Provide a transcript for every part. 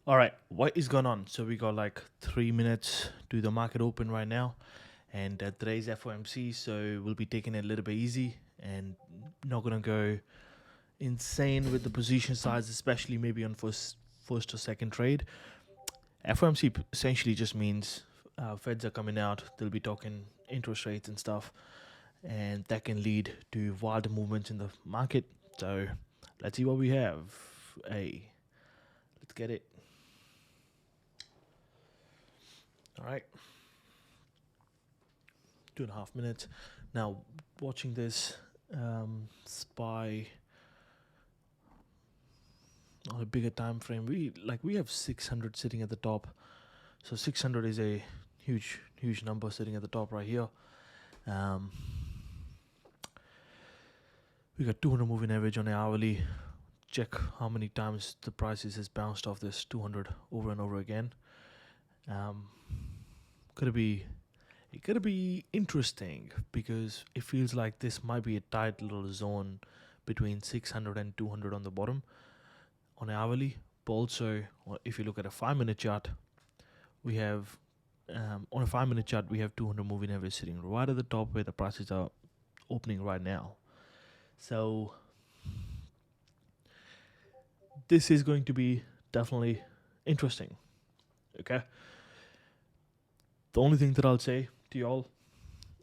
All right, what is going on? So we got like 3 minutes to the market open right now, and today's FOMC, so we'll be taking it a little bit easy and not gonna go insane with the position size, especially maybe on first or second trade. FOMC essentially just means Feds are coming out. They'll be talking interest rates and stuff, and that can lead to wild movements in the market. So let's see what we have. Hey, let's get it. All right. 2.5 minutes. Now, watching this SPY on a bigger time frame, we have 600 sitting at the top. So 600 is a huge number sitting at the top right here. Um, we got 200 moving average on the hourly. Check how many times the prices has bounced off this 200 over and over again. Um, could be It could be interesting because it feels like this might be a tight little zone between 600 and 200 on the bottom on hourly. But also, if you look at a 5 minute chart, we have on a 5 minute chart we have 200 moving average sitting right at the top where the prices are opening right now. So this is going to be definitely interesting. Okay. The only thing that I'll say to y'all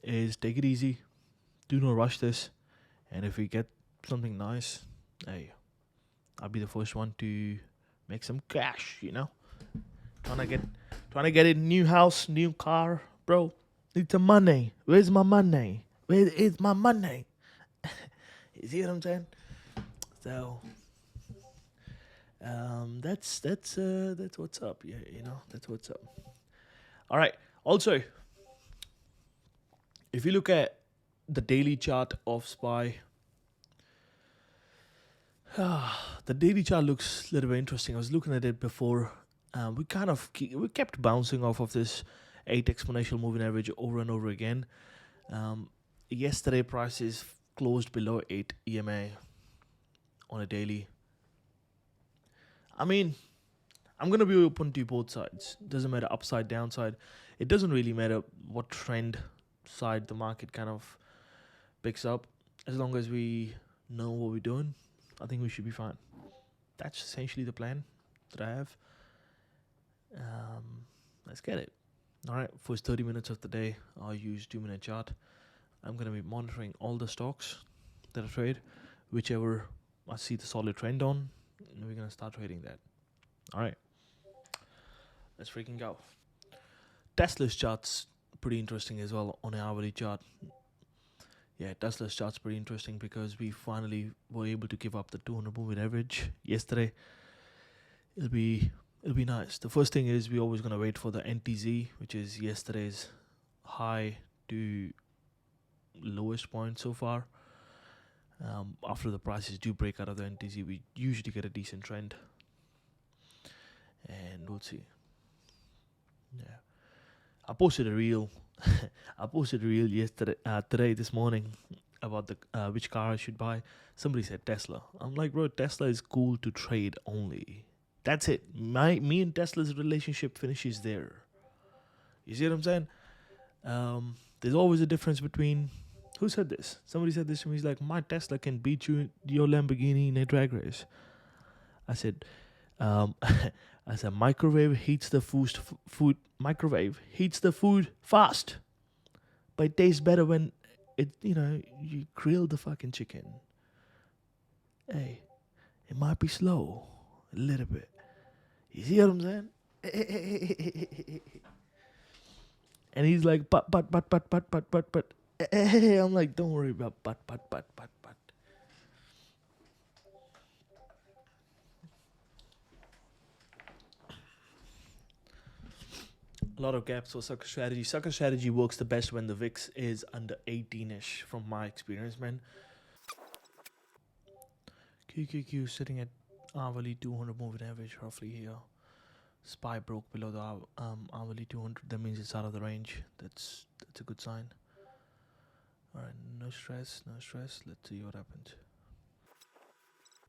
is take it easy. Do not rush this. And if we get something nice, hey, I'll be the first one to make some cash, Trying to get a new house, new car, bro. Need some money. Where's my money? Where is my money? You see what I'm saying? So that's what's up. Yeah, that's what's up. All right. Also, if you look at the daily chart of SPY, the daily chart looks a little bit interesting. I was looking at it before. We kept bouncing off of this 8 exponential moving average over and over again. Yesterday prices closed below 8 EMA on a daily. I mean, I'm gonna be open to both sides. Doesn't matter upside, downside. It doesn't really matter what trend side the market kind of picks up. As long as we know what we're doing, I think we should be fine. That's essentially the plan that I have. Let's get it. All right, first 30 minutes of the day, I'll use 2 minute chart. I'm going to be monitoring all the stocks that I trade, whichever I see the solid trend on, and we're going to start trading that. All right, let's freaking go. Tesla's chart's pretty interesting as well on an hourly chart. Yeah, Tesla's chart's pretty interesting because we finally were able to give up the 200 moving average yesterday. It'll be nice. The first thing is we're always gonna wait for the NTZ, which is yesterday's high to lowest point so far. After the prices do break out of the NTZ, we usually get a decent trend, and we'll see. Yeah, I posted a reel. I posted a reel today, this morning, about the which car I should buy. Somebody said Tesla. I'm like, bro, Tesla is cool to trade only. That's it. Me and Tesla's relationship finishes there. You see what I'm saying? There's always a difference between. Who said this? Somebody said this to me. He's like, my Tesla can beat your Lamborghini in a drag race. I said, I said, microwave heats the food. Microwave heats the food fast, but it tastes better when you grill the fucking chicken. Hey, it might be slow, a little bit. You see what I'm saying? And he's like, but. I'm like, don't worry about but. A lot of gaps for sucker strategy. Sucker strategy works the best when the VIX is under 18-ish, from my experience, man. QQQ sitting at hourly 200 moving average roughly here. SPY broke below the hourly 200. That means it's out of the range. That's a good sign. All right, no stress. Let's see what happens.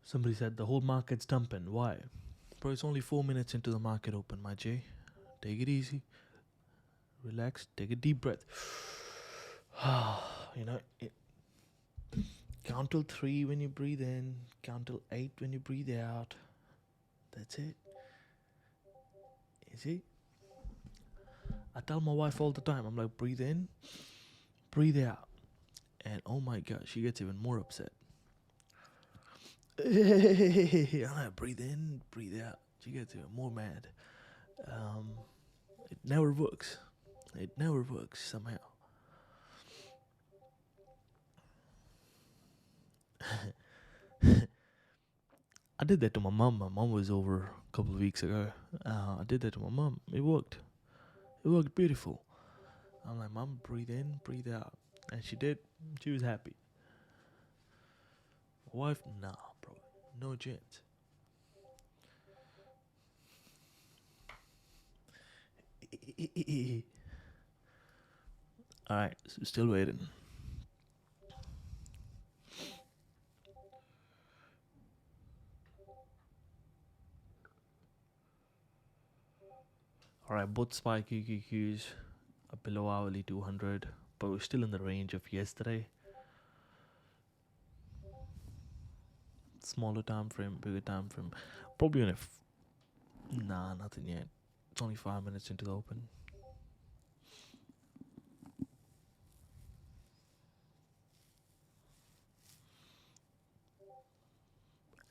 Somebody said the whole market's dumping. Why? Bro, it's only 4 minutes into the market open, my J. Take it easy. Relax. Take a deep breath. You know, count till 3 when you breathe in. Count till 8 when you breathe out. That's it. Easy. I tell my wife all the time, I'm like, breathe in, breathe out. And oh my God, she gets even more upset. I'm like, breathe in, breathe out. She gets even more mad. It never works. It never works somehow. I did that to my mom. My mom was over a couple of weeks ago. I did that to my mom. It worked. It worked beautiful. I'm like, Mom, breathe in, breathe out. And she did. She was happy. My wife, nah, bro. No chance. Alright, so still waiting. Alright, both SPY QQQs are below hourly 200, but we're still in the range of yesterday. Smaller time frame, bigger time frame. Probably on nah, nothing yet. It's only 5 minutes into the open.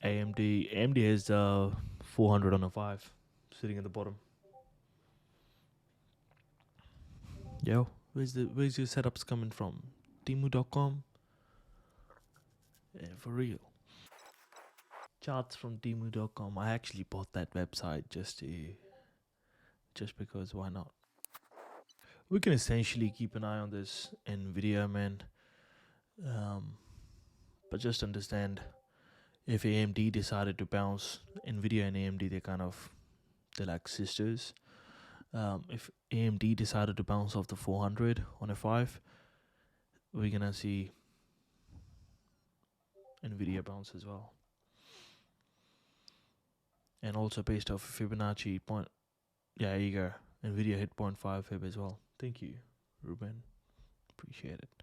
AMD has 400 on a 5 sitting at the bottom. Yo, where's your setups coming from? Temu.com? Yeah, for real. Charts from Temu.com. I actually bought that website just because why not? We can essentially keep an eye on this Nvidia, man. But just understand, if AMD decided to bounce, Nvidia and AMD, they're like sisters. If AMD decided to bounce off the 400 on a 5, we're gonna see Nvidia bounce as well. And also based off Fibonacci point, yeah, here you go. Nvidia hit 0.5 Fib as well. Thank you, Ruben. Appreciate it.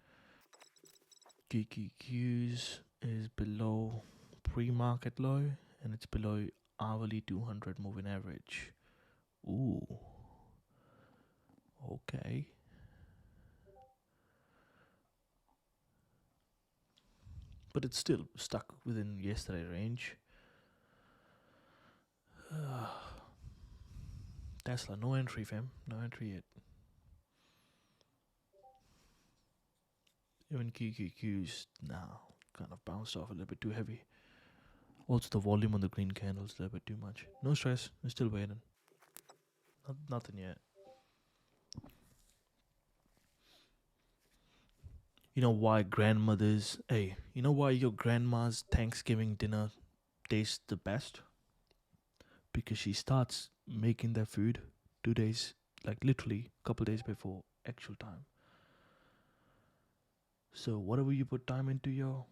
QQQs is below pre-market low, and it's below hourly 200 moving average. Ooh. Okay. But it's still stuck within yesterday range. Tesla, no entry, fam. No entry yet. Even QQQs now kind of bounced off a little bit too heavy. Also, the volume on the green candles a little bit too much. No stress. I'm still waiting. Nothing yet. You know why you know why your grandma's Thanksgiving dinner tastes the best? Because she starts making that food 2 days, like literally a couple days before actual time. So whatever you put time into,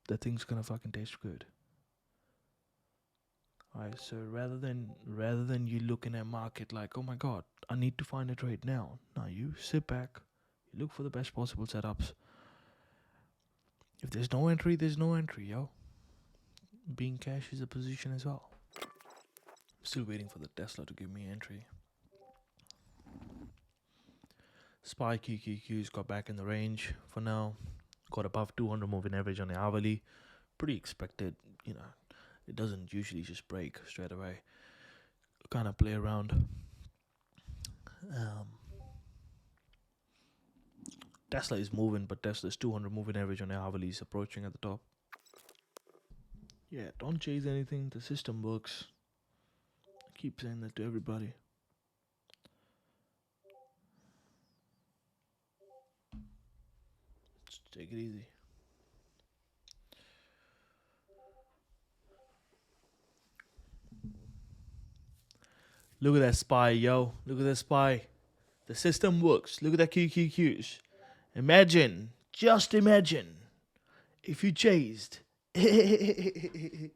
that thing's gonna fucking taste good. Alright, so rather than you looking at market like, oh my god, I need to find a trade now. Now you sit back, you look for the best possible setups. If there's no entry, there's no entry, yo. Being cash is a position as well. Still waiting for the Tesla to give me entry. SPY QQQ's got back in the range for now. Got above 200 moving average on the hourly. Pretty expected, It doesn't usually just break straight away. Kind of play around. Tesla is moving, but Tesla's 200 moving average on the hourly is approaching at the top. Yeah, don't chase anything. The system works. I keep saying that to everybody. Just take it easy. Look at that SPY, yo. Look at that SPY. The system works. Look at that QQQs. Just imagine, if you chased, you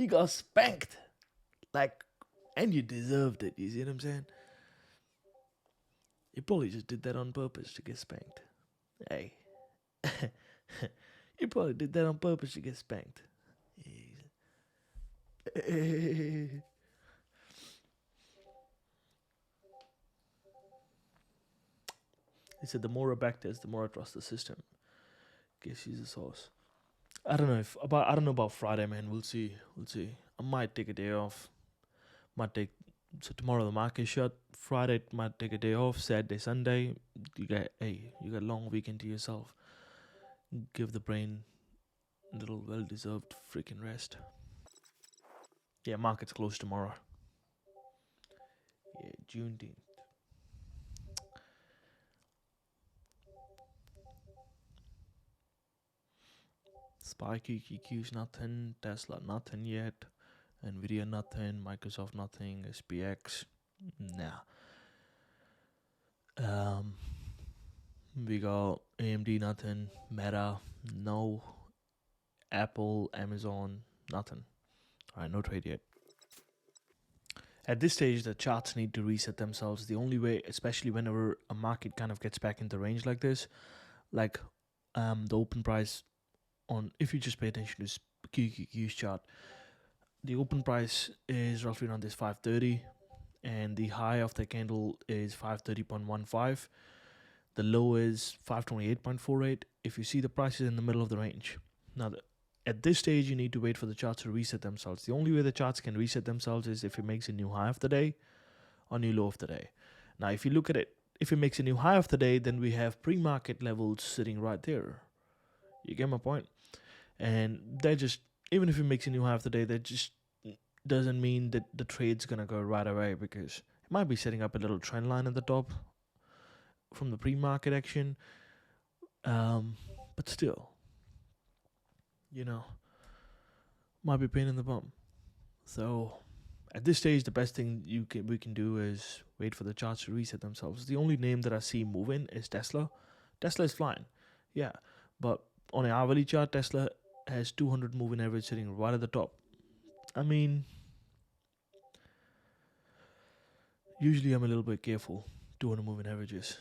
got spanked. Like, and you deserved it. You see what I'm saying? You probably just did that on purpose to get spanked. Hey, you probably did that on purpose to get spanked. He said, "The more I back test, the more I trust the system." Guess she's the sauce. I don't know about Friday, man. We'll see. We'll see. I might take a day off. Might take so tomorrow the market shut. Friday might take a day off. Saturday, Sunday, you got a long weekend to yourself. Give the brain a little well deserved freaking rest. Yeah, market's closed tomorrow. Yeah, Juneteenth. Spy QQQ's nothing. Tesla nothing yet. Nvidia nothing. Microsoft nothing. SPX nah. We got AMD nothing. Meta no. Apple, Amazon nothing. Alright, no trade yet. At this stage, the charts need to reset themselves. The only way, especially whenever a market kind of gets back into range like this, like the open price on, if you just pay attention to QQQ's chart, the open price is roughly around this 530, and the high of the candle is 530.15. The low is 528.48. If you see, the price is in the middle of the range. Now, at this stage, you need to wait for the charts to reset themselves. The only way the charts can reset themselves is if it makes a new high of the day or new low of the day. Now, if you look at it, if it makes a new high of the day, then we have pre-market levels sitting right there. You get my point? And they're just, even if it makes a new high of the day, that just doesn't mean that the trade's gonna go right away, because it might be setting up a little trend line at the top from the pre-market action. But still, might be a pain in the bum. So at this stage, the best thing we can do is wait for the charts to reset themselves. The only name that I see moving is Tesla. Tesla is flying, yeah, but on an hourly chart, Tesla has 200 moving average sitting right at the top. I mean, usually I'm a little bit careful. 200 moving averages.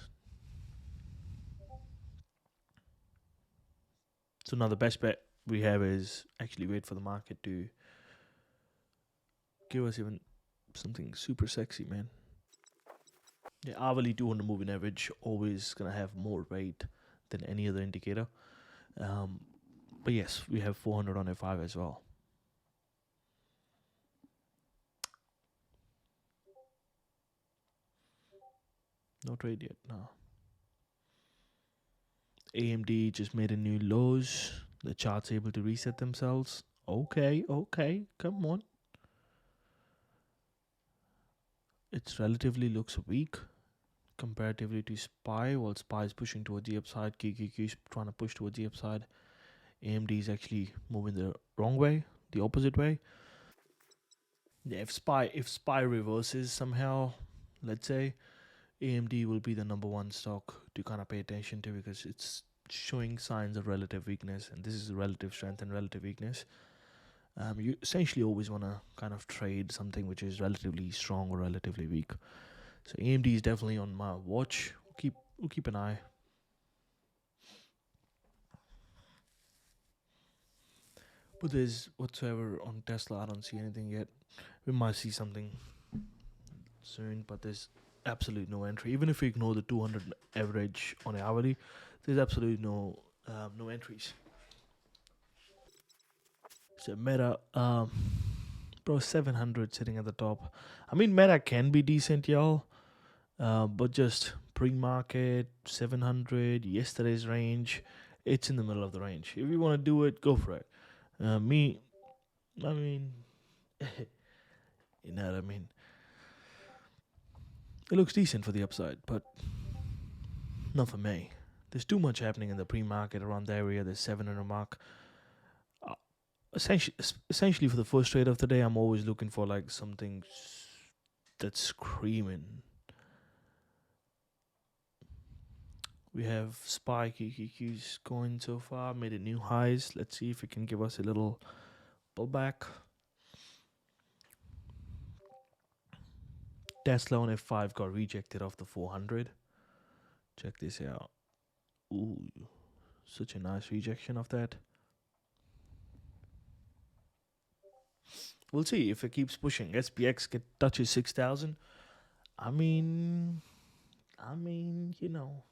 So now the best bet we have is actually wait for the market to give us even something super sexy, man. Yeah, hourly 200 moving average always gonna have more weight than any other indicator. But yes, we have 400 on F5 as well. No trade yet, no. AMD just made a new lows. The chart's able to reset themselves. Okay, come on. It relatively looks weak comparatively to SPY. While SPY is pushing towards the upside, QQQ is trying to push towards the upside. AMD is actually moving the wrong way, the opposite way. Yeah, if SPY reverses somehow, let's say, AMD will be the number one stock to kind of pay attention to, because it's showing signs of relative weakness, and this is relative strength and relative weakness. You essentially always want to kind of trade something which is relatively strong or relatively weak. So AMD is definitely on my watch. We'll keep an eye. But there's whatsoever on Tesla, I don't see anything yet. We might see something soon, but there's absolutely no entry. Even if we ignore the 200 average on an hourly, there's absolutely no entries. So Meta, bro, 700 sitting at the top. I mean, Meta can be decent, y'all, but just pre-market 700, yesterday's range, it's in the middle of the range. If you want to do it, go for it. I mean, you know what I mean. It looks decent for the upside, but not for me. There's too much happening in the pre-market around the area. The 700 mark. Essentially, for the first trade of the day, I'm always looking for like something that's screaming. We have SPY QQQ's going so far, made it new highs. Let's see if it can give us a little pullback. Tesla on F5 got rejected off the 400. Check this out. Ooh, such a nice rejection of that. We'll see if it keeps pushing. SPX touches 6,000. I mean, you know.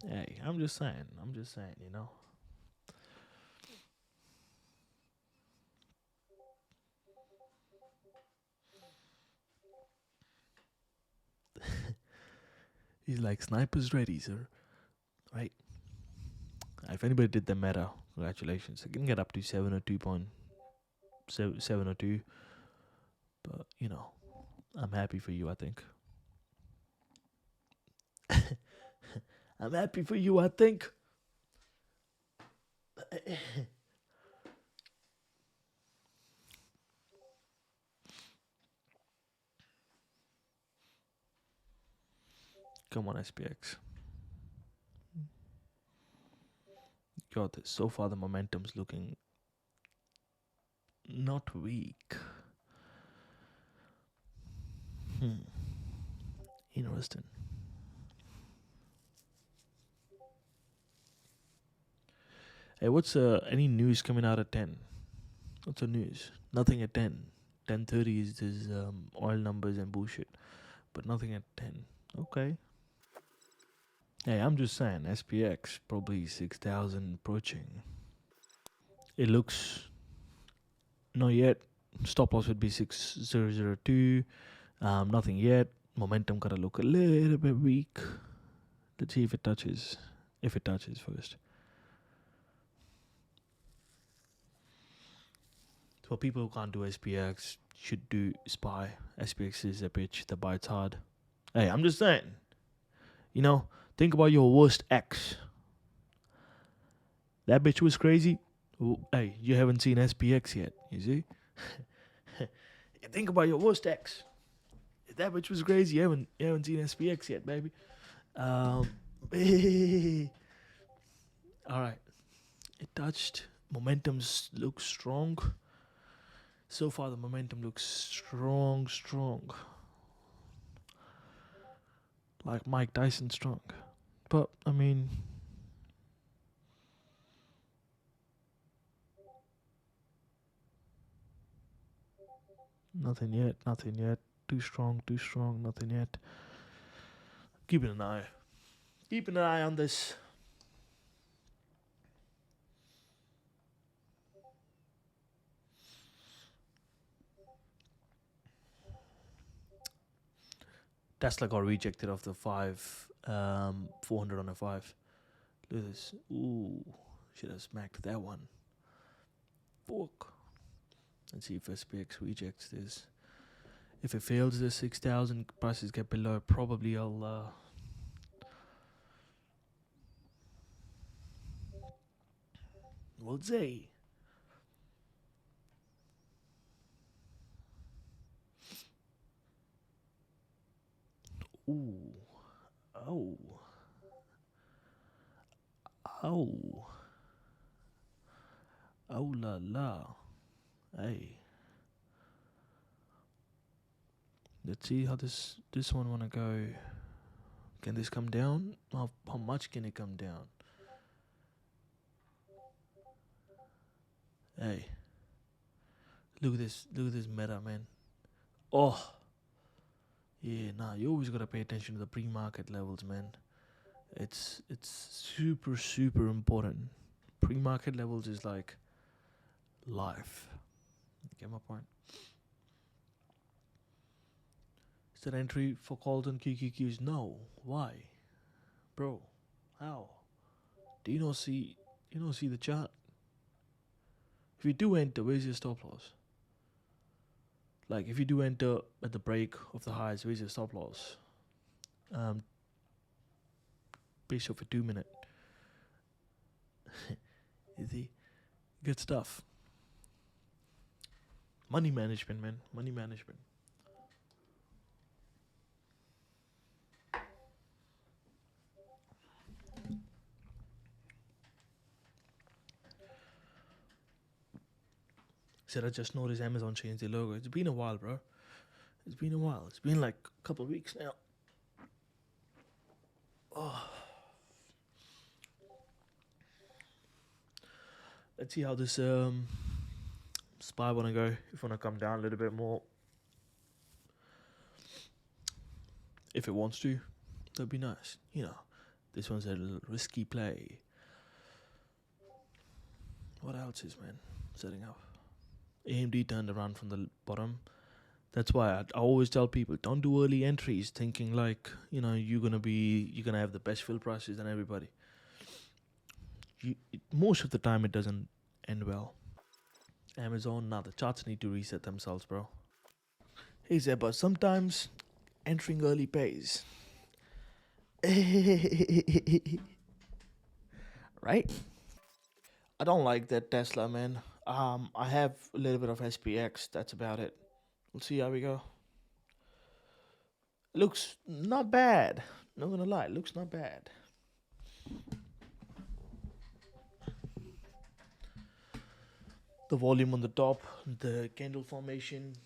Hey, I'm just saying, you know. He's like, snipers ready, sir. Right? If anybody did the meta, congratulations. I can get up to 702, but you know, I'm happy for you, I think. I'm happy for you, I think. Come on, SPX. Got this. So far, the momentum's looking not weak. Interesting. Hey, what's any news coming out at 10? What's the news? Nothing at 10. 10:30 is this oil numbers and bullshit, but nothing at 10. Okay. Hey, I'm just saying, SPX probably 6,000 approaching. It looks not yet. Stop loss would be 6002. Nothing yet. Momentum gotta look a little bit weak. Let's see if it touches. If it touches first. For people who can't do SPX, should do SPY. SPX is a bitch that bites hard. Hey, I'm just saying. You know, think about your worst ex. That bitch was crazy. Hey, you haven't seen SPX yet, you see? Think about your worst ex. If that bitch was crazy, you haven't seen SPX yet, baby. Alright. It touched. Momentum looks strong. So far, the momentum looks strong. Like Mike Tyson strong. But, I mean, nothing yet. Too strong, nothing yet. Keeping an eye on this. Tesla got rejected off the 400 on a 5. Look at this. Ooh, should have smacked that one. Fuck. Let's see if SPX rejects this. If it fails the 6,000, prices get below, probably I'll we'll see. Ooh. Oh. Oh la la. Hey. Let's see how this one wanna go. Can this come down? How much can it come down? Hey. Look at this meta, man. Oh. Yeah, nah, you always gotta pay attention to the pre-market levels, man. It's super important. Pre-market levels is like life. Get my point? Is that entry for calls on QQQs? No. Why? Bro, how? Do you not see the chart? If you do enter, where's your stop loss? Like if you do enter at the break of the highs, where's your stop loss? Based off a 2 minute. You see? Good stuff. Money management, man. Money management. Said I just noticed Amazon changed their logo. It's been a while, bro. It's been a while. It's been like a couple of weeks now. Oh. Let's see how this SPY wanna go. If wanna come down a little bit more. If it wants to, that'd be nice. You know, this one's a little risky play. What else is, man, setting up? AMD turned around from the bottom. That's why I always tell people, don't do early entries thinking like, you know, you're gonna have the best fill prices than everybody. Most of the time it doesn't end well. Amazon, now the charts need to reset themselves, bro. Hey Zeb, but sometimes entering early pays. Right? I don't like that Tesla, man. I have a little bit of SPX. That's about it. We'll see how we go. Looks not bad. Not gonna lie, looks not bad. The volume on the top, the candle formation,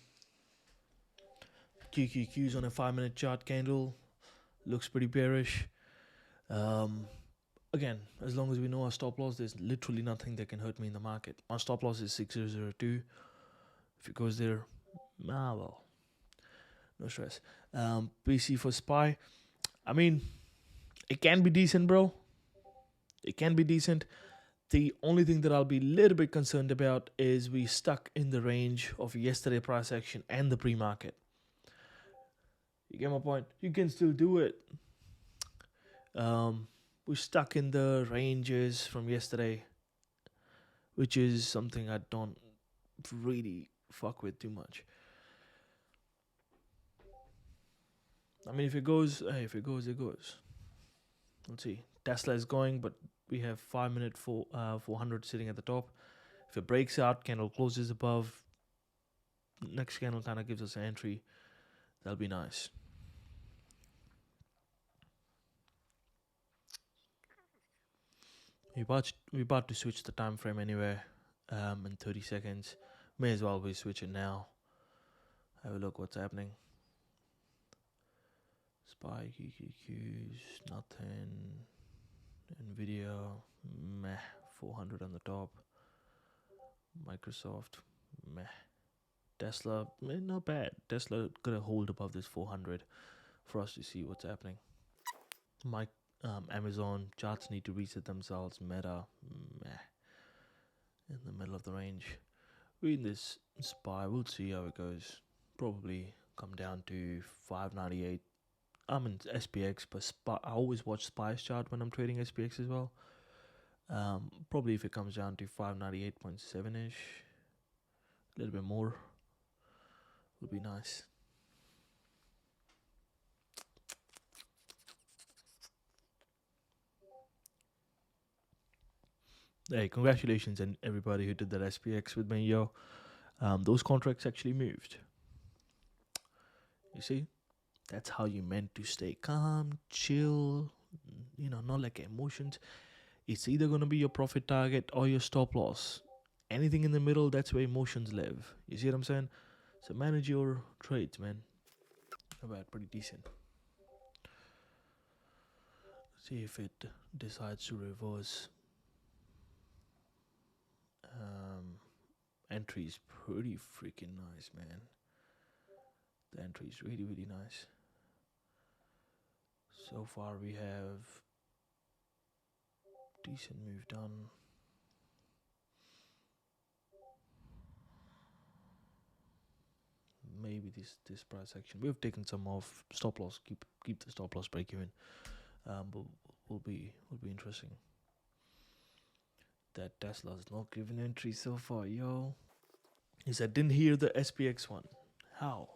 QQQs on a 5-minute chart candle looks pretty bearish. Again, as long as we know our stop loss, there's literally nothing that can hurt me in the market. My stop loss is 6002. If it goes there, well, no stress. PC for SPY, I mean, it can be decent, bro. It can be decent. The only thing that I'll be a little bit concerned about is we stuck in the range of yesterday price action and the pre-market. You get my point? You can still do it. We're stuck in the ranges from yesterday, which is something I don't really fuck with too much. I mean, if it goes, it goes. Let's see. Tesla is going, but we have 5-minute 400 sitting at the top. If it breaks out, candle closes above, next candle kind of gives us an entry. That'll be nice. We're about to switch the time frame anyway, in 30 seconds. May as well we switch it now. Have a look what's happening. SPY, QQQs, nothing. Nvidia, meh. 400 on the top. Microsoft, meh. Tesla, not bad. Tesla gonna hold above this 400 for us to see what's happening. Amazon charts need to reset themselves. Meta, meh. In the middle of the range. We're in this SPY. We'll see how it goes. Probably come down to 598. I'm in SPX, but SPY, I always watch SPY's chart when I'm trading SPX as well. Probably if it comes down to 598.7ish, a little bit more, would be nice. Hey, congratulations and everybody who did that SPX with me, yo. Those contracts actually moved. You see, that's how you meant to stay calm, chill, you know, not like emotions. It's either going to be your profit target or your stop loss. Anything in the middle, that's where emotions live. You see what I'm saying? So manage your trades, man. Not bad, pretty decent. See if it decides to reverse. Entry is pretty freaking nice, man. The entry is really, really nice. So far we have decent move done. Maybe this price action. We've taken some off stop loss. Keep the stop loss break even. But will be interesting. That Tesla's not giving entry so far, yo. He said didn't hear the SPX one. How?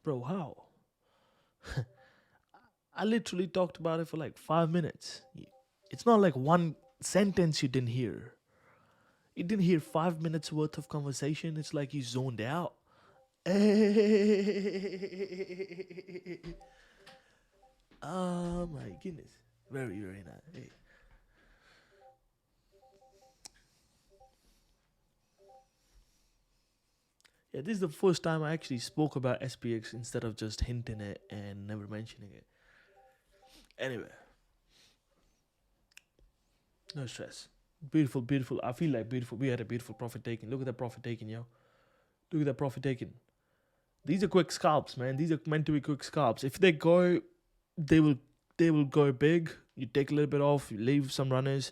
Bro, how? I literally talked about it for like 5 minutes. It's not like one sentence you didn't hear. You didn't hear 5 minutes worth of conversation. It's like you zoned out. Oh my goodness. Very, very nice. Hey. Yeah, this is the first time I actually spoke about SPX instead of just hinting it and never mentioning it. Anyway, no stress. Beautiful, beautiful. I feel like beautiful. We had a beautiful profit taking. Look at that profit taking, yo. Look at that profit taking. These are quick scalps, man. These are meant to be quick scalps. If they go, they will go big. You take a little bit off. You leave some runners.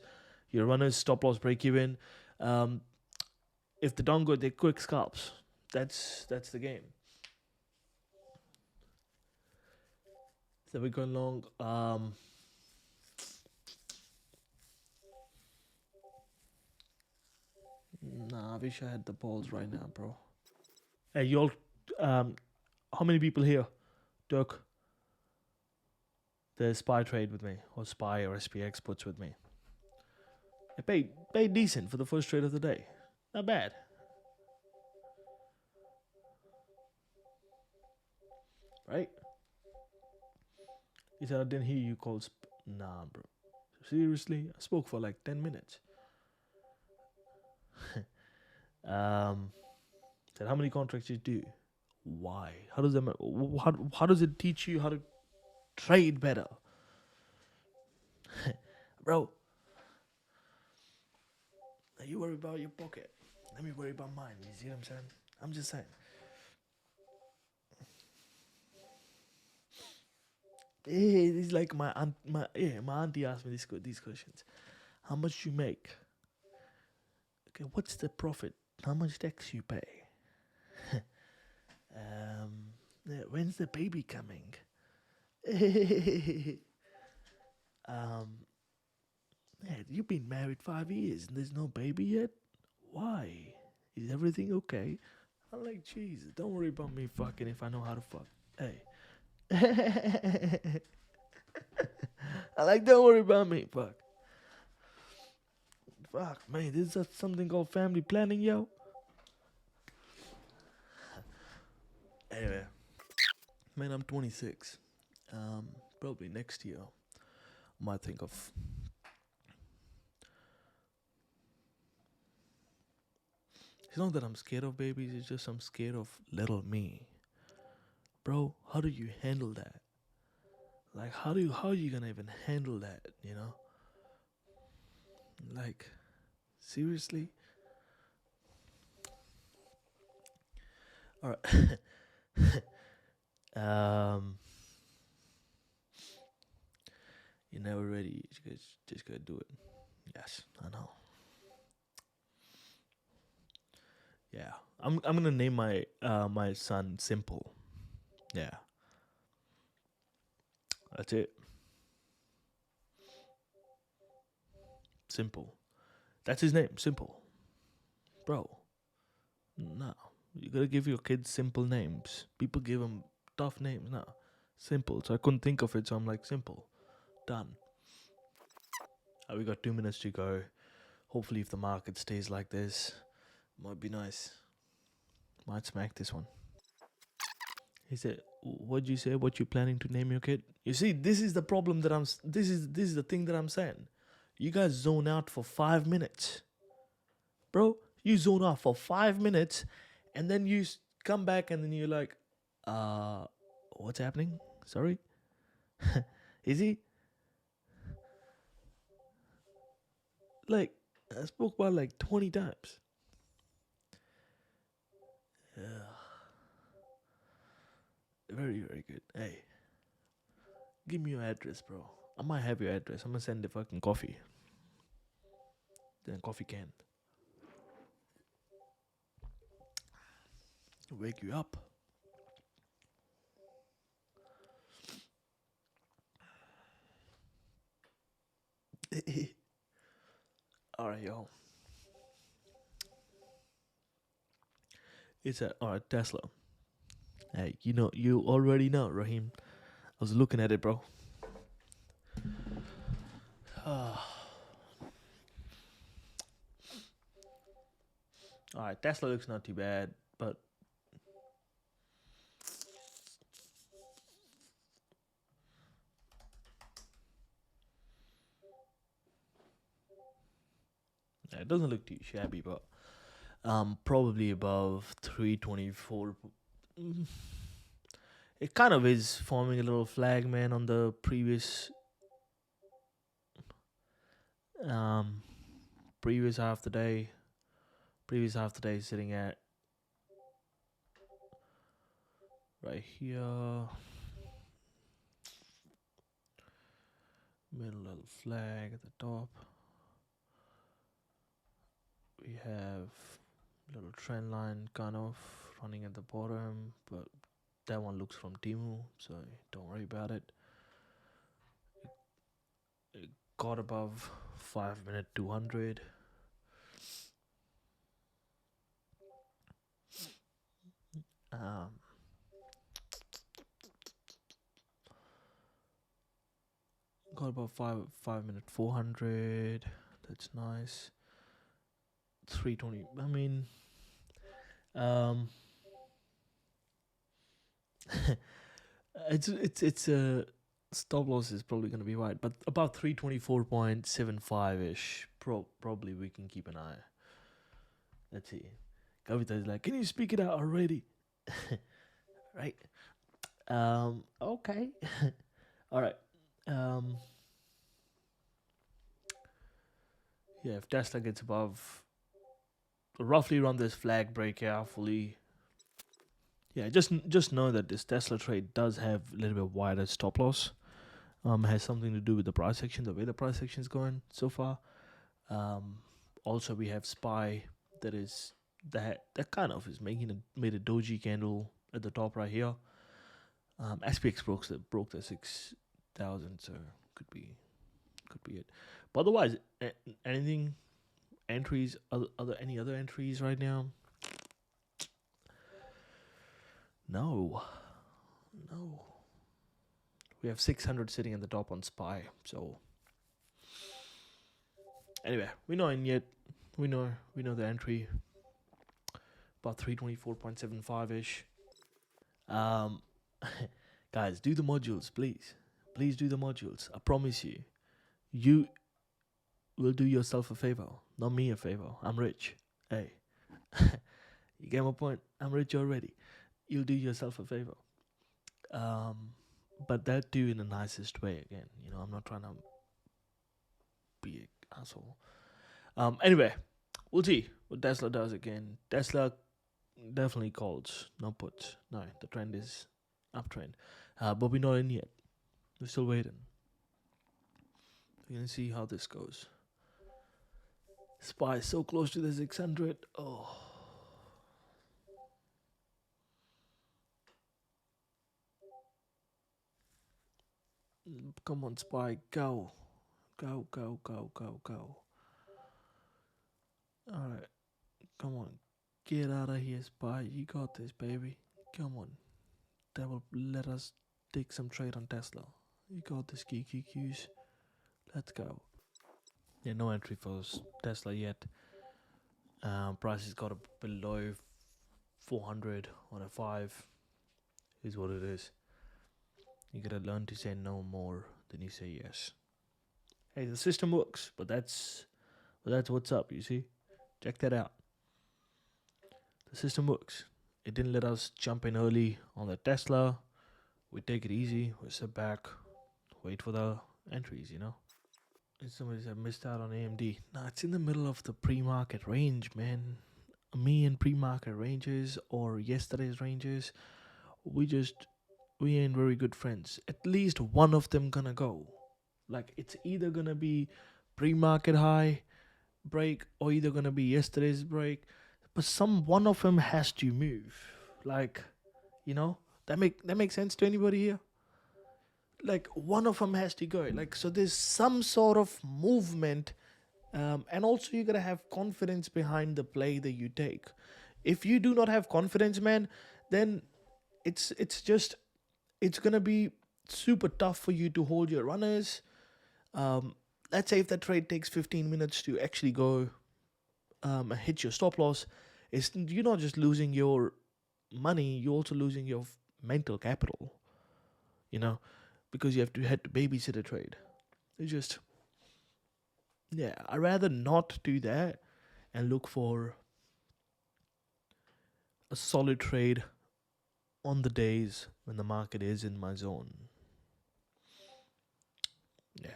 Your runners stop loss break even. If they don't go, they're quick scalps. That's the game. So we're going long. Nah, I wish I had the balls right now, bro. Hey, you all. How many people here took the SPY trade with me, or SPY or SPX puts with me? I paid decent for the first trade of the day. Not bad. Right? He said, I didn't hear you call. Nah, bro. Seriously? I spoke for like 10 minutes. Said, how many contracts you do? Why? How does how does it teach you how to trade better? Bro, you worry about your pocket. Let me worry about mine. You see what I'm saying? I'm just saying. It's like my auntie asked me these questions. How much you make? Okay, what's the profit? How much tax you pay? When's the baby coming? You've been married 5 years and there's no baby yet? Why? Is everything okay? I'm like, Jesus, don't worry about me fucking if I know how to fuck. Hey. I like, don't worry about me, fuck. Fuck, man, this is something called family planning, yo. Anyway, man, I'm 26. Probably next year, I might think of. It's not that I'm scared of babies, it's just I'm scared of little me. Bro, how do you handle that? Like, how are you gonna even handle that, you know? Like, seriously? Alright. You're never ready. You just gotta do it. Yes, I know. Yeah, I'm gonna name my my son Simple. Yeah, that's it. Simple. That's his name. Simple, bro. No, you gotta give your kids simple names. People give them tough names. No, simple. So I couldn't think of it, so I'm like, simple. Done. We got 2 minutes to go. Hopefully, if the market stays like this, might be nice. Might smack this one. He said, "What'd you say? What you planning to name your kid?" You see, this is the problem that I'm. This is the thing that I'm saying. You guys zone out for 5 minutes, bro. You zone out for 5 minutes, and then you come back, and then you're like, what's happening? Sorry, is he like? I spoke about like 20 times. Yeah, very very good. Hey, give me your address, bro. I might have your address. I'm gonna send the fucking coffee. Then coffee can. Wake you up. Alright, yo. It's a alright Tesla. Hey, you already know, Raheem. I was looking at it, bro. Alright, Tesla looks not too bad, but it doesn't look too shabby, but Probably above 324. Mm, It kind of is forming a little flag, man, on the um previous half the day. Previous half the day is sitting at right here. Middle little flag at the top. We have little trend line kind of running at the bottom, but that one looks from Timu, so don't worry about it. It got above 5 minute 200. Um, got about 5 minute 400. That's nice. 320. I mean, um, it's a stop loss is probably going to be wide, but about 324.75 ish. Probably we can keep an eye. Let's see. Kavita is like, can you speak it out already? Right. Okay. All right. Um. Yeah. If Tesla gets above, roughly around this flag break carefully. Yeah. Just know that this Tesla trade does have a little bit wider stop loss. Has something to do with the price action, the way the price action is going so far. Um. Also, we have Spy that kind of is made a doji candle at the top right here. SPX broke the 6,000, so could be it. But otherwise, anything entries any other entries right now? No, no. We have 600 sitting at the top on Spy. So anyway, we know the entry about 324.75 ish. Um, guys, do the modules, please. Please do the modules. I promise you, you will do yourself a favor, not me a favor. I'm rich. Hey, you get my point. I'm rich already. You'll do yourself a favor. But that do in the nicest way. Again, I'm not trying to be an asshole. Anyway, we'll see what Tesla does again. Tesla definitely calls, no puts. No, the trend is uptrend. But we're not in yet. We're still waiting. We're gonna see how this goes. Spy is so close to the 600. Oh. Come on, Spy, go. Go, go, go, go, go. Alright, come on. Get out of here, Spy. You got this, baby. Come on. That will let us take some trade on Tesla. You got this, QQQs. Let's go. Yeah, no entry for Tesla yet. Price has got below 400 on a 5. Is what it is. You gotta learn to say no more than you say yes. Hey, the system works, but that's what's up. You see, check that out. The system works. It didn't let us jump in early on the Tesla. We take it easy. We sit back, wait for the entries. Somebody said missed out on AMD. Nah, it's in the middle of the pre-market range, man. Me and pre-market ranges or yesterday's ranges, we ain't very good friends. At least one of them gonna go. Like it's either gonna be pre-market high break or either gonna be yesterday's break, but one of them has to move. Like, that makes sense to anybody here. Like one of them has to go. Like so, there's some sort of movement, and also you gotta have confidence behind the play that you take. If you do not have confidence, man, then it's gonna be super tough for you to hold your runners. Let's say if that trade takes 15 minutes to actually go hit your stop loss, you're not just losing your money, you're also losing your mental capital, because you had to babysit a trade. It's just, yeah, I'd rather not do that and look for a solid trade on the days when the market is in my zone. Yeah.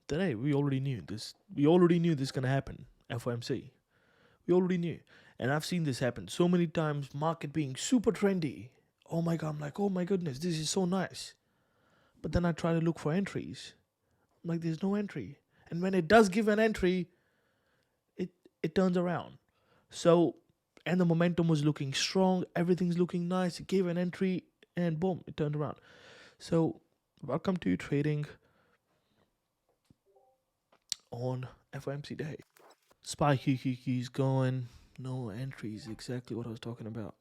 Today we already knew this. We already knew this gonna happen. FOMC. We already knew. And I've seen this happen so many times, market being super trendy. Oh my god, I'm like, oh my goodness, this is so nice. But then I try to look for entries. I'm like, there's no entry. And when it does give an entry, it turns around. So, and the momentum was looking strong, everything's looking nice. It gave an entry and boom, it turned around. So, welcome to trading on FOMC day. SPY QQQ is going, no entries, exactly what I was talking about.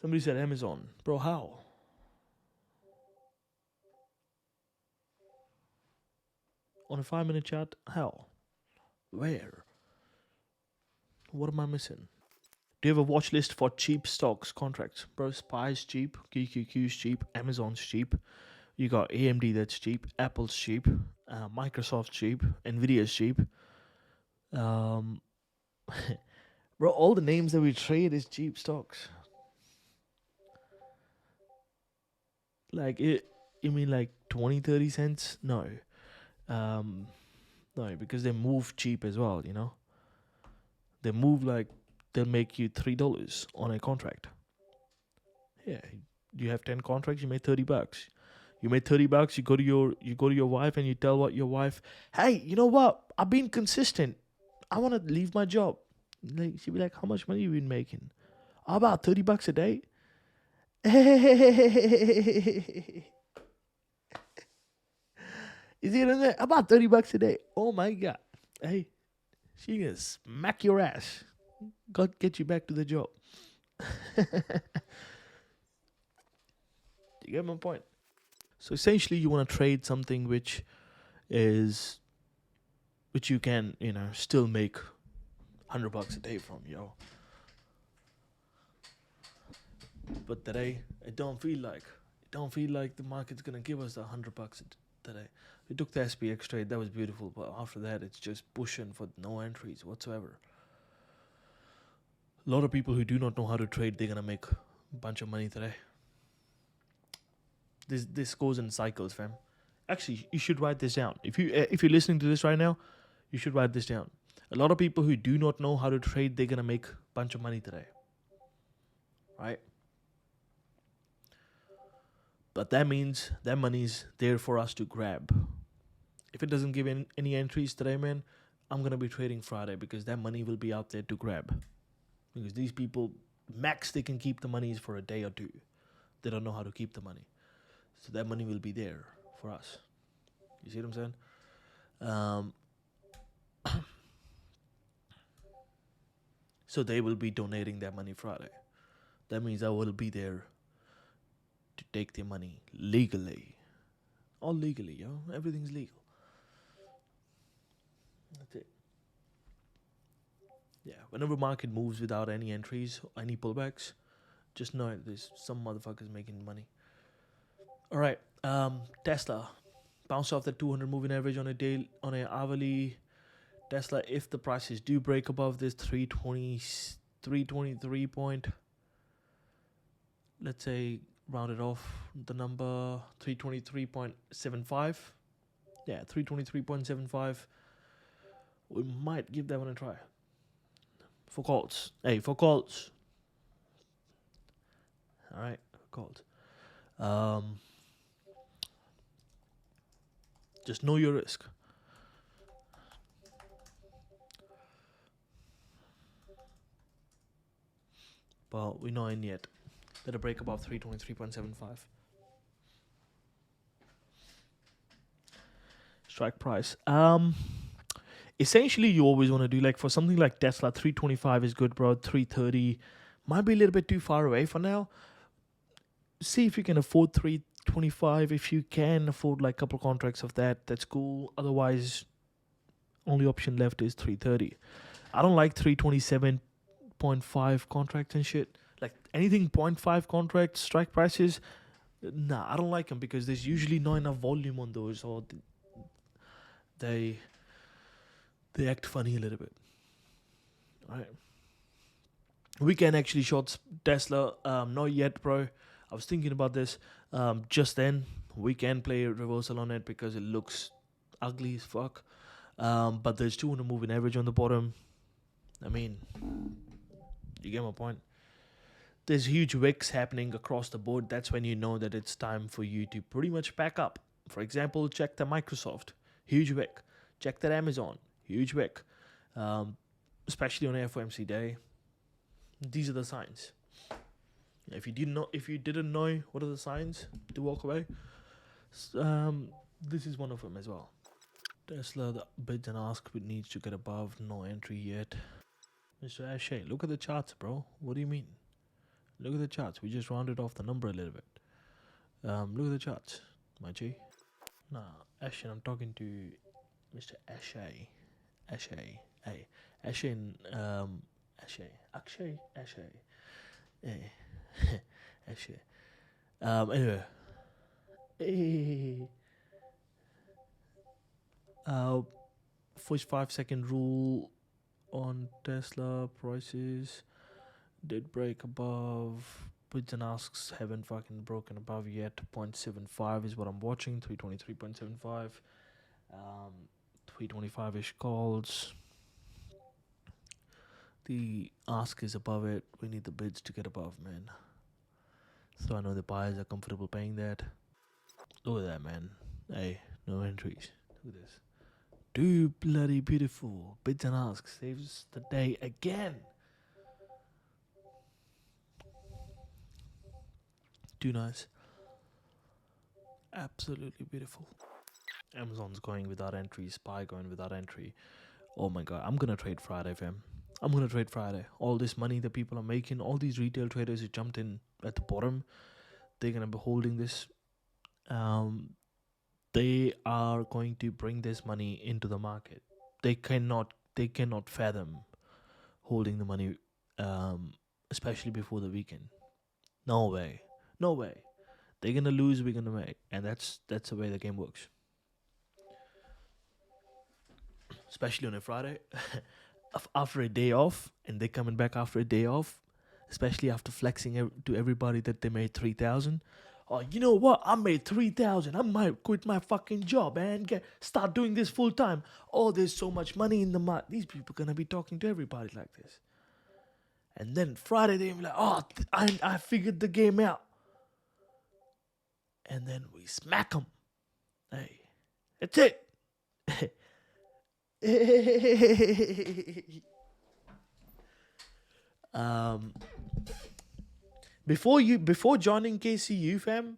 Somebody said Amazon. Bro, how? On a 5-minute chart? How? Where? What am I missing? Do you have a watch list for cheap stocks contracts? Bro, SPY's cheap, QQQ's cheap, Amazon's cheap. You got AMD that's cheap, Apple's cheap, Microsoft's cheap, Nvidia's cheap. Bro, all the names that we trade is cheap stocks. Like, you mean like 20, 30 cents? No. No, because they move cheap as well, you know? They move like they'll make you $3 on a contract. Yeah, you have 10 contracts, you made $30. You made $30. You go to your wife and you tell what your wife, hey, you know what? I've been consistent. I want to leave my job. Like she'd be like, how much money you been making? About $30 a day. Is it about $30 a day? Oh my god! Hey, she gonna smack your ass. God, get you back to the job. You get my point. So essentially, you want to trade something which you can still make $100 a day from, yo. But today, it don't feel like the market's gonna give us the $100 today. We took the SPX trade, that was beautiful, but after that, it's just pushing for no entries whatsoever. A lot of people who do not know how to trade, they're gonna make a bunch of money today. This goes in cycles, fam. Actually, you should write this down. If you're listening to this right now, you should write this down. A lot of people who do not know how to trade, they're gonna make a bunch of money today, right? But that means that money's there for us to grab. If it doesn't give any entries today, man, I'm gonna be trading Friday because that money will be out there to grab. Because these people, max they can keep the monies for a day or two. They don't know how to keep the money. So that money will be there for us. You see what I'm saying? So they will be donating that money Friday. That means I will be there to take their money legally. All legally, yo. Everything's legal. That's it. Yeah, whenever market moves without any entries, any pullbacks, just know there's some motherfuckers making money. All right, Tesla bounced off the 200 moving average on a hourly. Tesla, if the prices do break above this 323 point, let's say round it off the number 323.75. Yeah, 323.75. We might give that one a try. For calls. Hey, for calls. All right, calls. Just know your risk. But we're not in yet. Let it break above 323.75. Strike price. Essentially, you always want to do, like, for something like Tesla, 325 is good, bro. 330 might be a little bit too far away for now. See if you can afford 325. If you can afford like a couple contracts of that, that's cool. Otherwise, only option left is 330. I don't like 327.5 contracts and shit. Like anything 0.5 contracts, strike prices, nah, I don't like them because there's usually not enough volume on those, or they They act funny a little bit. All right. Weekend actually shorts Tesla. Not yet, bro. I was thinking about this just then. We can play a reversal on it because it looks ugly as fuck. But there's 200 moving average on the bottom. I mean, you get my point. There's huge wicks happening across the board. That's when you know that it's time for you to pretty much pack up. For example, check the Microsoft, huge wick. Check that Amazon, huge wick. Especially on FOMC day. These are the signs. If you didn't know what are the signs to walk away, this is one of them as well. Tesla, the bids and ask needs to get above, no entry yet. Mr. Ashay, look at the charts, bro. What do you mean? Look at the charts. We just rounded off the number a little bit. Look at the charts, my G. Nah, Ashay, I'm talking to Mr. Ashay. Ashay. Hey. Ashay and, Ashay. Akshay? Ashay. Hey. Ashay. Anyway. Hey. 45-second rule on Tesla prices. Did break above. Bids and asks haven't fucking broken above yet. 0.75 is what I'm watching. 323.75. 325-ish calls. The ask is above it. We need the bids to get above, man. So I know the buyers are comfortable paying that. Look at that, man. Hey, no entries. Look at this. Too bloody beautiful. Bids and asks saves the day again. Too nice. Absolutely beautiful. Amazon's going without entry. Spy going without entry. Oh my god. I'm gonna trade Friday, fam. I'm gonna trade Friday. All this money that people are making, all these retail traders who jumped in at the bottom, they're gonna be holding this. They are going to bring this money into the market. They cannot fathom holding the money, especially before the weekend. No way. They're gonna lose, we're gonna make, and that's the way the game works. Especially on a Friday, after a day off, and they're coming back after a day off, especially after flexing to everybody that they made 3,000. Oh, you know what? I made 3,000. I might quit my fucking job and start doing this full time. Oh, there's so much money in the market. These people gonna be talking to everybody like this. And then Friday they be like, oh, I figured the game out. And then we smack them. Hey, that's it. Before joining KCU, fam,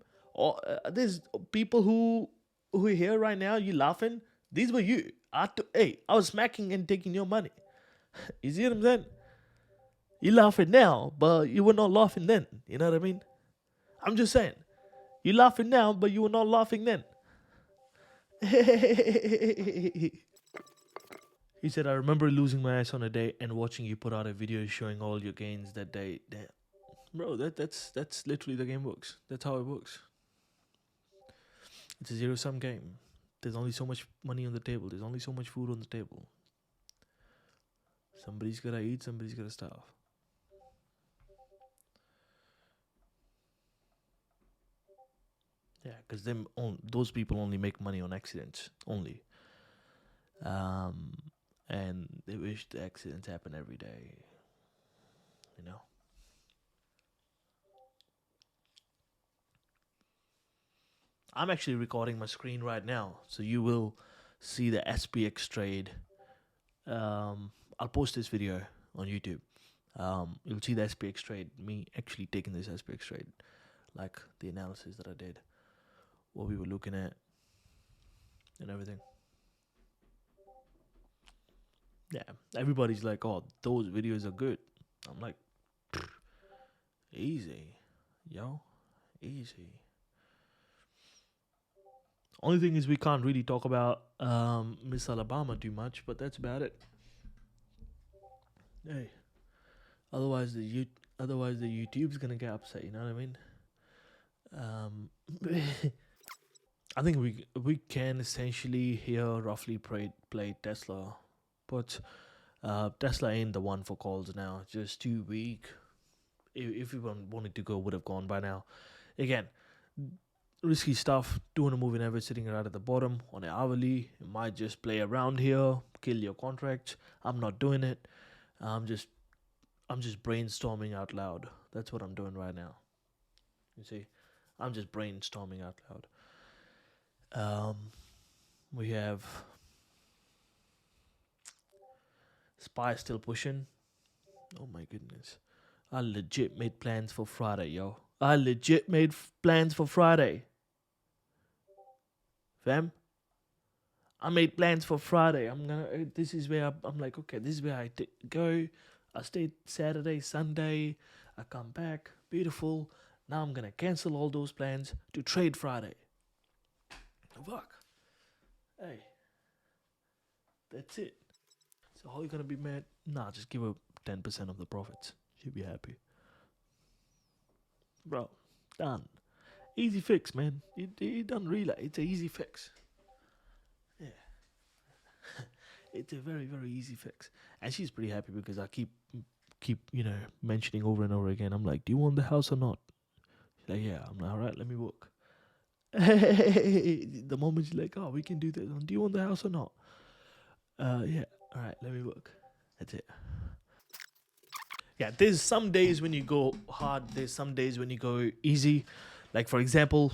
there's people who are here right now. You laughing? These were you. I was smacking and taking your money. You see what I'm saying? You laughing now, but you were not laughing then. You know what I mean? I'm just saying. You laughing now, but you were not laughing then. He said, I remember losing my ass on a day and watching you put out a video showing all your gains that day. Damn. Bro, that's literally the game works. That's how it works. It's a zero-sum game. There's only so much money on the table. There's only so much food on the table. Somebody's gotta eat, somebody's gotta starve. Yeah, because those people only make money on accidents, only. And they wish the accidents happen every day. You know? I'm actually recording my screen right now, so you will see the SPX trade. I'll post this video on YouTube. You'll see the SPX trade, me actually taking this SPX trade, like the analysis that I did, what we were looking at, and everything. Yeah, everybody's like, oh, those videos are good. I'm like, easy, yo, easy. Only thing is we can't really talk about Miss Alabama too much, but that's about it. Hey, otherwise the YouTube's gonna get upset. You know what I mean? I think we can essentially here roughly play Tesla But Tesla ain't the one for calls now. Just too weak. If we wanted to go, would have gone by now. Again, risky stuff. 200 moving average sitting right at the bottom on an hourly. You might just play around here, kill your contracts. I'm not doing it. I'm just I'm just brainstorming out loud. That's what I'm doing right now. You see, I'm just brainstorming out loud. We have Spy still pushing. Oh my goodness. I legit made plans for Friday, yo. I legit made plans for Friday. Fam, I made plans for Friday. This is where I'm like, okay, this is where go. I stayed Saturday, Sunday. I come back. Beautiful. Now I'm gonna cancel all those plans to trade Friday. Fuck. Hey, that's it. So how you gonna be mad? Nah, just give her 10% of the profits. She'll be happy. Bro, done. Easy fix, man. You don't realize it's an easy fix. Yeah. It's a very, very easy fix. And she's pretty happy because I keep, mentioning over and over again. I'm like, do you want the house or not? She's like, yeah. I'm like, all right, let me work. The moment she's like, oh, we can do this. Do you want the house or not? Yeah. All right, let me work. That's it. Yeah, there's some days when you go hard. There's some days when you go easy. Like for example,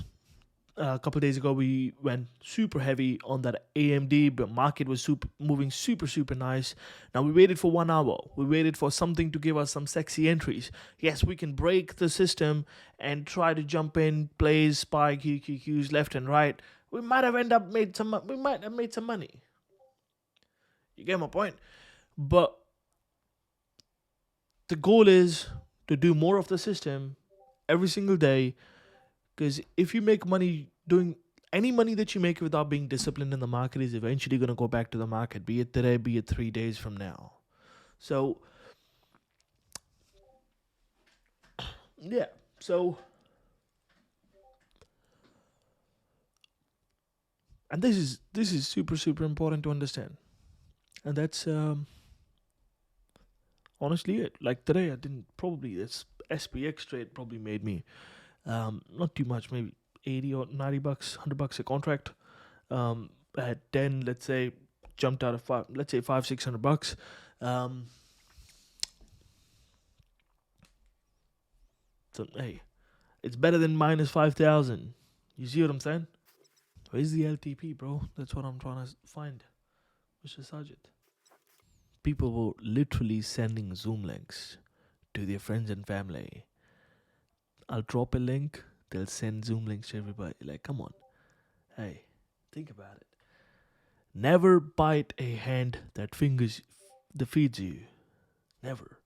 a couple of days ago we went super heavy on that AMD, but market was moving super nice. Now we waited for 1 hour. We waited for something to give us some sexy entries. Yes, we can break the system and try to jump in, plays, spy QQQs left and right. We might have made some money. You get my point? But the goal is to do more of the system every single day. Because if you make money doing any money that you make without being disciplined in the market is eventually going to go back to the market, be it today, be it 3 days from now. So, yeah. So, and this is super important to understand. And that's honestly it. Like today, I didn't probably this SPX trade probably made me not too much, maybe 80 or $90, $100 a contract. I had 10, let's say, jumped out of five, let's say $500-600. So hey, it's better than minus 5,000. You see what I'm saying? Where's the LTP, bro? That's what I'm trying to find. Mr. Sajid. People were literally sending Zoom links to their friends and family. I'll drop a link, they'll send Zoom links to everybody. Like, come on. Hey, think about it. Never bite a hand that feeds you. Never.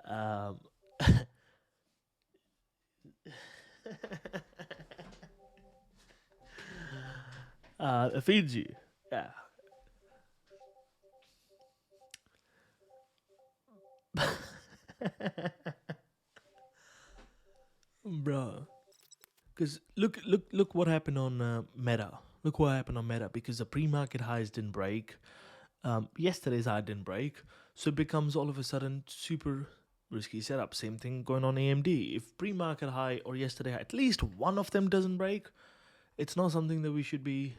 Um, feeds you. Yeah. Bro. Because look what happened on Meta. Look what happened on Meta because the pre-market highs didn't break. Yesterday's high didn't break, so it becomes all of a sudden super risky setup. Same thing going on AMD. If pre-market high or yesterday at least one of them doesn't break, it's not something that we should be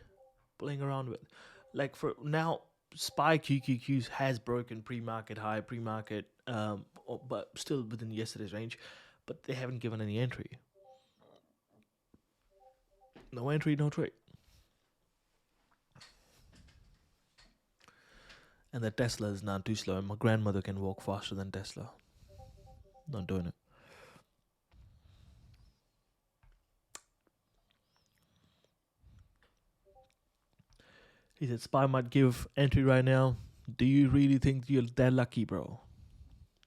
playing around with. Like for now, SPY QQQs has broken pre-market high, pre-market, but still within yesterday's range, but they haven't given any entry. No entry, no trade. And the Tesla is now too slow, and my grandmother can walk faster than Tesla. Not doing it. He said Spy might give entry right now. Do you really think you're that lucky, bro?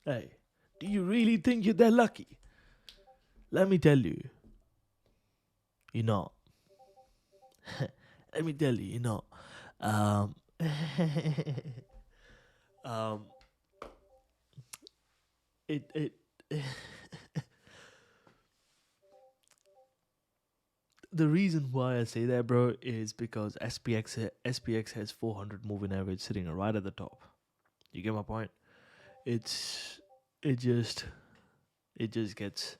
Hey, do you really think you're that lucky? Let me tell you, you're not. Let me tell you, you're not. Um, um, it the reason why I say that, bro, is because SPX has 400 moving average sitting right at the top. You get my point? It's it just it just gets,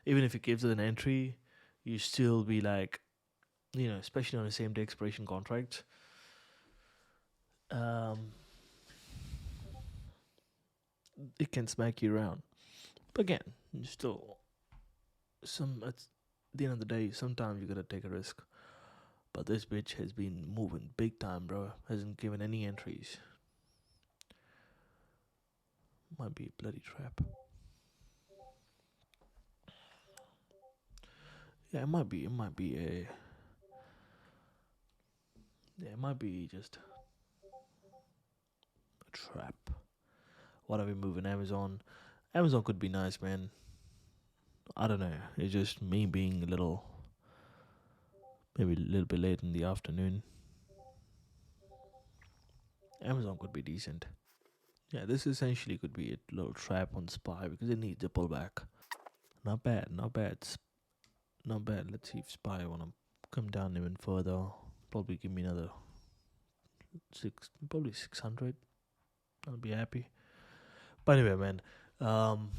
even if it gives it an entry, you still be like, especially on the same day expiration contract. Um, it can smack you around. But again, still, at the end of the day, sometimes you gotta take a risk. But this bitch has been moving big time, bro. Hasn't given any entries. Might be a bloody trap. Yeah, it might be. It might be a. Yeah, it might be just a trap. What are we moving? Amazon. Amazon could be nice, man. I don't know. It's just me being maybe a little bit late in the afternoon. Amazon could be decent. Yeah, this essentially could be a little trap on SPY because it needs a pullback. Not bad, not bad, not bad. Let's see if SPY wanna come down even further. Probably give me another probably 600. I'll be happy. But anyway, man,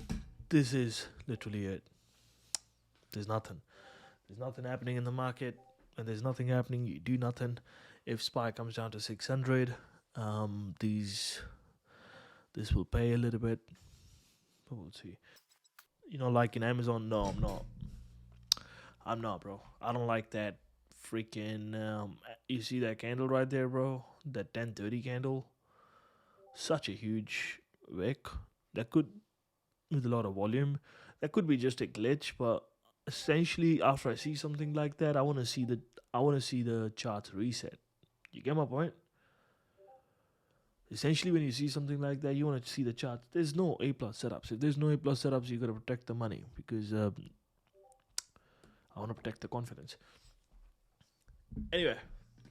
this is literally it. There's nothing. There's nothing happening in the market. When there's nothing happening, you do nothing. If SPY comes down to 600, this will pay a little bit. But we'll see. Like in Amazon, no, I'm not. I'm not, bro. I don't like that freaking. You see that candle right there, bro? That 1030 candle. Such a huge wick. That could, with a lot of volume, that could be just a glitch. But essentially, after I see something like that, I want to see the charts reset. You get my point? Essentially, when you see something like that, you want to see the charts. There's no A plus setups. If there's no A plus setups, you gotta protect the money because I want to protect the confidence. Anyway,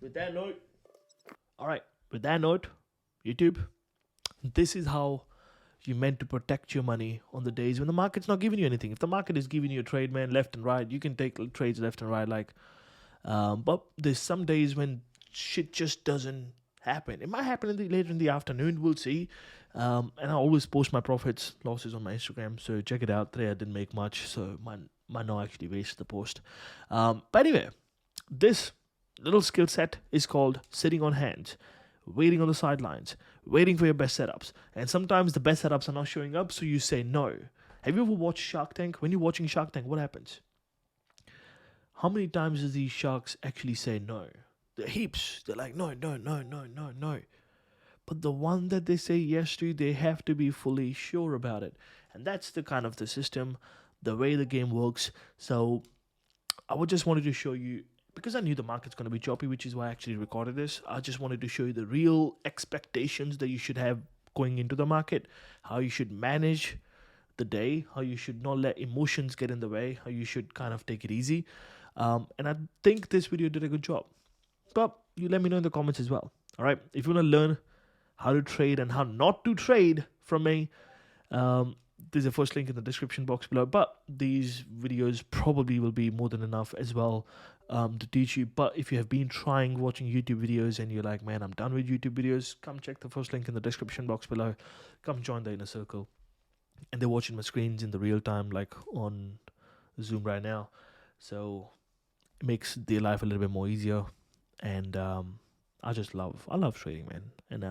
with that note, all right. With that note, YouTube, this is how you meant to protect your money on the days when the market's not giving you anything. If the market is giving you a trade, man, left and right, you can take trades left and right. But there's some days when shit just doesn't happen. It might happen later in the afternoon. We'll see. And I always post my profits, losses on my Instagram, so check it out. Today I didn't make much, so might not actually waste the post. But anyway, this little skill set is called sitting on hands, waiting on the sidelines, waiting for your best setups. And sometimes the best setups are not showing up, so you say no. Have you ever watched Shark Tank? When you're watching Shark Tank, what happens? How many times does these sharks actually say no? They're heaps. They're like, no, no, no, no, no, no. But the one that they say yes to, they have to be fully sure about it. And that's the kind of the system, the way the game works. So I just wanted to show you, because I knew the market's going to be choppy, which is why I actually recorded this. I just wanted to show you the real expectations that you should have going into the market, how you should manage the day, how you should not let emotions get in the way, how you should kind of take it easy. And I think this video did a good job. But you let me know in the comments as well. All right. If you want to learn how to trade and how not to trade from me, there's a first link in the description box below. But these videos probably will be more than enough as well to teach you. But if you have been watching YouTube videos and you're like, man, I'm done with YouTube videos, come check the first link in the description box below. Come join the inner circle. And they're watching my screens in the real time, like on Zoom right now. So it makes their life a little bit more easier. And I love trading, man. And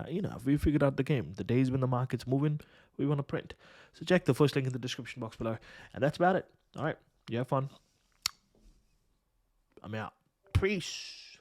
we figured out the game. The days when the market's moving, we want to print. So check the first link in the description box below. And that's about it. All right. You have fun. I'm out. Peace.